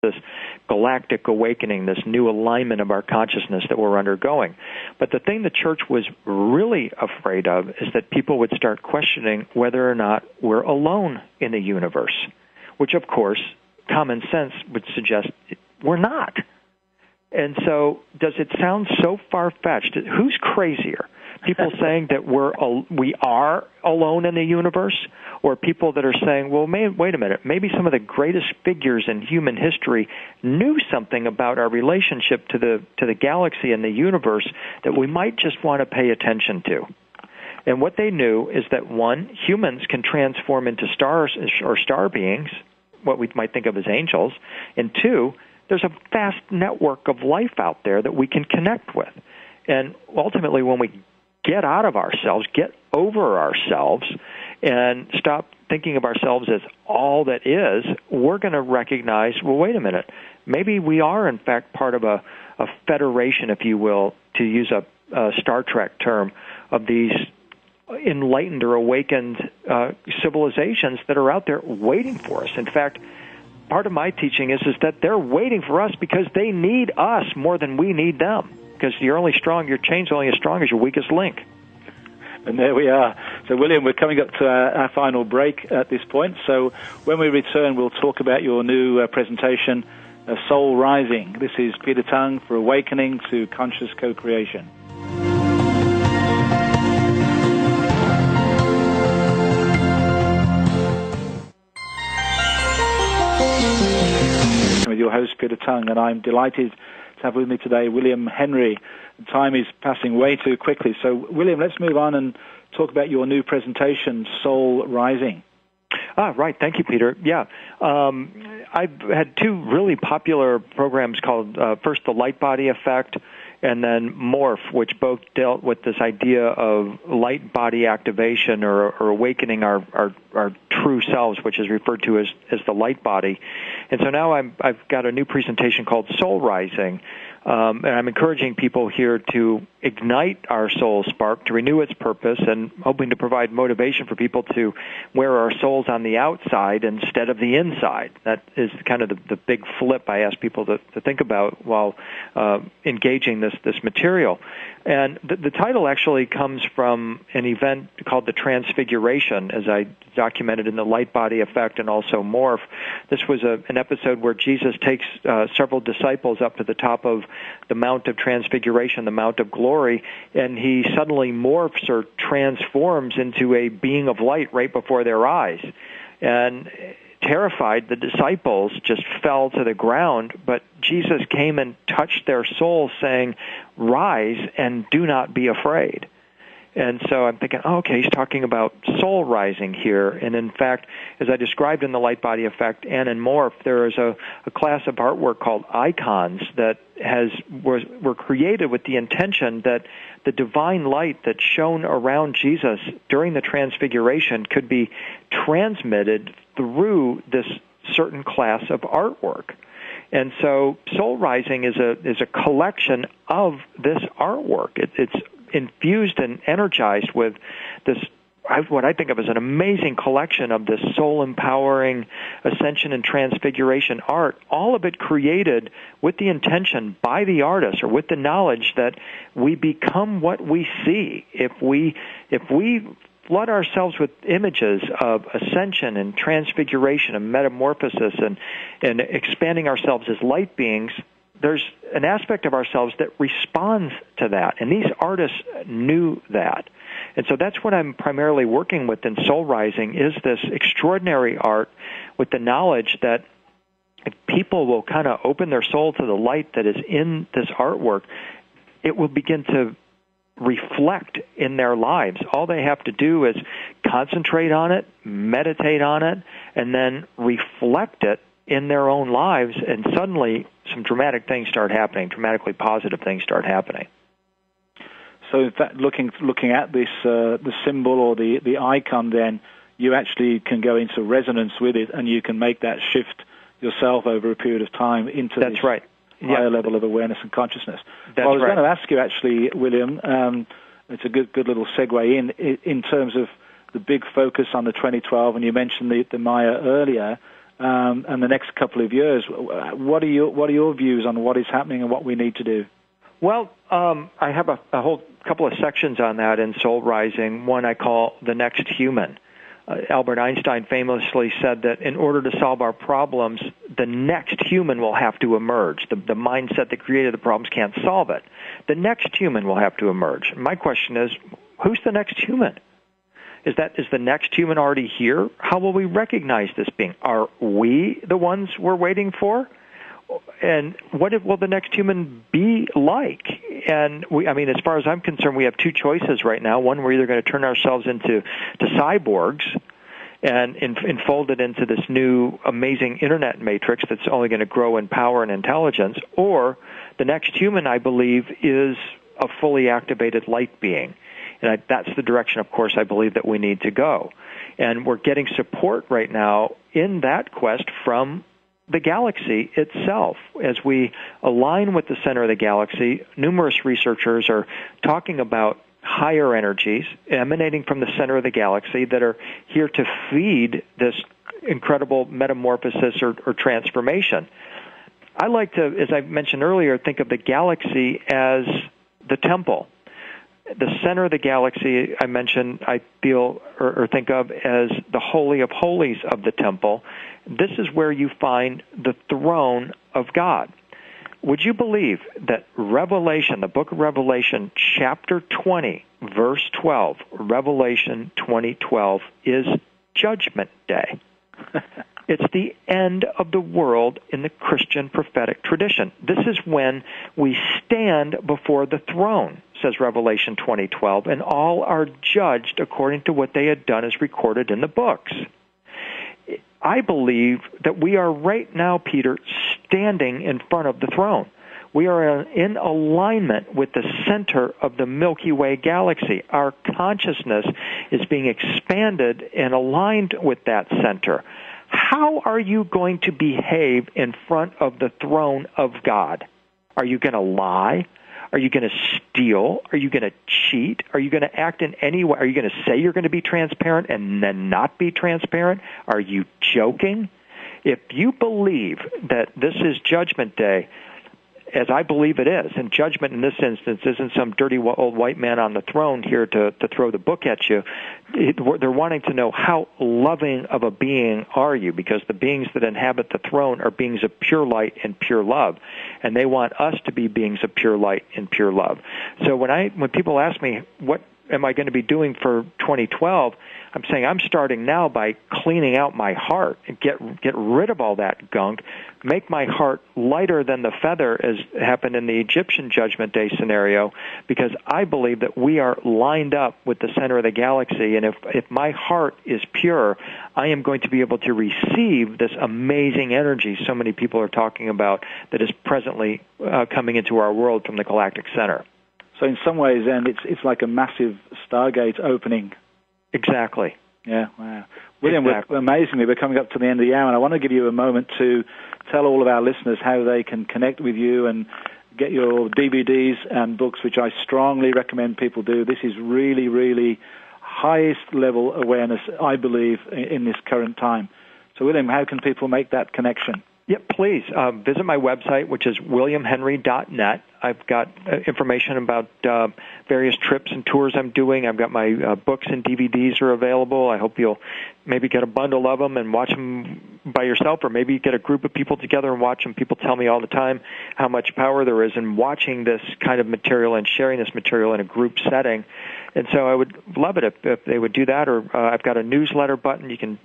this galactic awakening, this new alignment of our consciousness that we're undergoing. But the thing the church was really afraid of is that people would start questioning whether or not we're alone in the universe, which, of course, common sense would suggest we're not. And so does it sound so far-fetched? Who's crazier? People saying that we are alone in the universe, or people that are saying, well, wait a minute, maybe some of the greatest figures in human history knew something about our relationship to the galaxy and the universe that we might just want to pay attention to. And what they knew is that, one, humans can transform into stars or star beings, what we might think of as angels, and two, there's a vast network of life out there that we can connect with. And ultimately, when we get out of ourselves, get over ourselves, and stop thinking of ourselves as all that is, we're going to recognize, well, wait a minute, maybe we are, in fact, part of a federation, if you will, to use a Star Trek term, of these enlightened or awakened civilizations that are out there waiting for us. In fact, part of my teaching is that they're waiting for us because they need us more than we need them. Because your chain's only as strong as your weakest link. And there we are. So, William, we're coming up to our final break at this point. So when we return, we'll talk about your new presentation, Soul Rising. This is Peter Tounge for Awakening to Conscious Co-Creation. With your host, Peter Tounge, and I'm delighted to have with me today William Henry. Time is passing way too quickly. So, William, let's move on and talk about your new presentation, Soul Rising. Right. Thank you, Peter. Yeah. I've had two really popular programs called, first, The Light Body Effect, and then Morph, which both dealt with this idea of light body activation or awakening our true selves, which is referred to as the light body. And so now I've got a new presentation called Soul Rising, and I'm encouraging people here to ignite our soul spark, to renew its purpose, and hoping to provide motivation for people to wear our souls on the outside instead of the inside. That is kind of the big flip I ask people to think about while engaging this material. And the title actually comes from an event called the Transfiguration, as I documented in the Light Body Effect and also Morph. This was an episode where Jesus takes several disciples up to the top of the Mount of Transfiguration, the Mount of Glory, and he suddenly morphs or transforms into a being of light right before their eyes. And terrified, the disciples just fell to the ground, but Jesus came and touched their souls, saying, "Rise and do not be afraid." And so I'm thinking, okay, he's talking about soul rising here. And in fact, as I described in the Light Body Effect and in Morph, there is a class of artwork called icons that were created with the intention that the divine light that shone around Jesus during the Transfiguration could be transmitted through this certain class of artwork. And so Soul Rising is a collection of this artwork. It's infused and energized with this, what I think of as an amazing collection of this soul-empowering ascension and transfiguration art, all of it created with the intention by the artist or with the knowledge that we become what we see. If we flood ourselves with images of ascension and transfiguration and metamorphosis and expanding ourselves as light beings, there's an aspect of ourselves that responds to that, and these artists knew that. And so that's what I'm primarily working with in Soul Rising, is this extraordinary art with the knowledge that if people will kind of open their soul to the light that is in this artwork, it will begin to reflect in their lives. All they have to do is concentrate on it, meditate on it, and then reflect it in their own lives, and suddenly some dramatic things start happening, dramatically positive things start happening. So in fact, looking at this, the symbol or the icon, then you actually can go into resonance with it, and you can make that shift yourself over a period of time into That's this right. higher level of awareness and consciousness. That's well, I was right. going to ask you actually, William, it's a good little segue in terms of the big focus on the 2012, and you mentioned the Maya earlier. and the next couple of years. What are your views on what is happening and what we need to do? Well, I have a whole couple of sections on that in Soul Rising. One I call The Next Human. Albert Einstein famously said that in order to solve our problems, the next human will have to emerge. The mindset that created the problems can't solve it. The next human will have to emerge. My question is, who's the next human? Is the next human already here? How will we recognize this being? Are we the ones we're waiting for? And what will the next human be like? And as far as I'm concerned, we have two choices right now. One, we're either going to turn ourselves into cyborgs and enfolded into this new amazing internet matrix that's only going to grow in power and intelligence, or the next human, I believe, is a fully activated light being. And that's the direction, of course, I believe that we need to go. And we're getting support right now in that quest from the galaxy itself. As we align with the center of the galaxy, numerous researchers are talking about higher energies emanating from the center of the galaxy that are here to feed this incredible metamorphosis or transformation. I like to, as I mentioned earlier, think of the galaxy as the temple. The center of the galaxy, I mentioned, I feel or think of as the Holy of Holies of the temple. This is where you find the throne of God. Would you believe that Revelation, the book of Revelation, chapter 20, verse 12, Revelation 20:12, is Judgment Day? It's the end of the world in the Christian prophetic tradition. This is when we stand before the throne, says Revelation 20:12, and all are judged according to what they had done as recorded in the books. I believe that we are right now, Peter, standing in front of the throne. We are in alignment with the center of the Milky Way galaxy. Our consciousness is being expanded and aligned with that center. How are you going to behave in front of the throne of God? Are you going to lie? Are you going to steal? Are you going to cheat? Are you going to act in any way? Are you going to say you're going to be transparent and then not be transparent? Are you joking? If you believe that this is Judgment Day, as I believe it is, and judgment in this instance isn't some dirty old white man on the throne here to throw the book at you. They're wanting to know how loving of a being are you, because the beings that inhabit the throne are beings of pure light and pure love, and they want us to be beings of pure light and pure love. So when people ask me, what am I going to be doing for 2012, I'm saying I'm starting now by cleaning out my heart and get rid of all that gunk, make my heart lighter than the feather, as happened in the Egyptian Judgment Day scenario, because I believe that we are lined up with the center of the galaxy, and if my heart is pure, I am going to be able to receive this amazing energy so many people are talking about that is presently coming into our world from the galactic center. So in some ways, then, it's like a massive Stargate opening. Exactly. Yeah, wow. William, amazingly, we're coming up to the end of the hour, and I want to give you a moment to tell all of our listeners how they can connect with you and get your DVDs and books, which I strongly recommend people do. This is really, really highest level awareness, I believe, in this current time. So, William, how can people make that connection? Yep, please. Visit my website, which is williamhenry.net. I've got information about various trips and tours I'm doing. I've got my books and DVDs are available. I hope you'll maybe get a bundle of them and watch them by yourself, or maybe get a group of people together and watch them. People tell me all the time how much power there is in watching this kind of material and sharing this material in a group setting. And so I would love it if they would do that. Or I've got a newsletter button. You can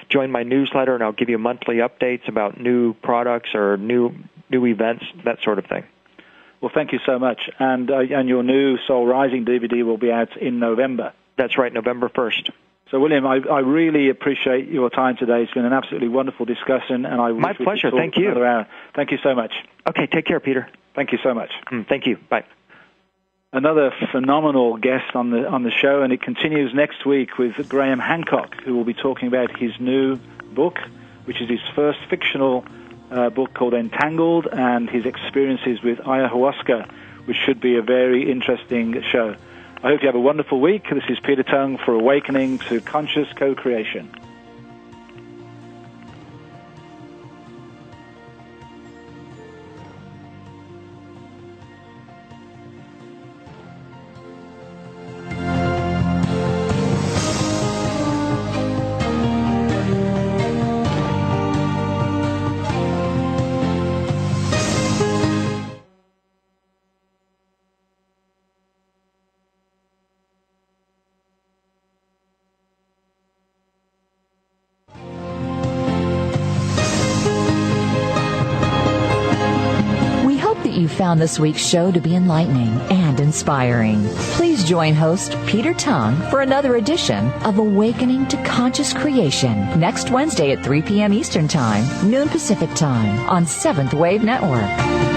join my newsletter, and I'll give you monthly updates about new products or new events, that sort of thing. Well, thank you so much. And your new Soul Rising DVD will be out in November. That's right, November 1st. So, William, I really appreciate your time today. It's been an absolutely wonderful discussion, and my pleasure. Thank you. Another hour. Thank you so much. Okay, take care, Peter. Thank you so much. Thank you. Bye. Another phenomenal guest on the show, and it continues next week with Graham Hancock, who will be talking about his new book, which is his first fictional book called Entangled, and his experiences with ayahuasca, which should be a very interesting show. I hope you have a wonderful week. This is Peter Tounge for Awakening to Conscious Co-Creation. you found this week's show to be enlightening and inspiring. Please join host Peter Tounge for another edition of Awakening to Conscious Creation next Wednesday at 3 p.m. Eastern Time, noon Pacific Time on Seventh Wave Network.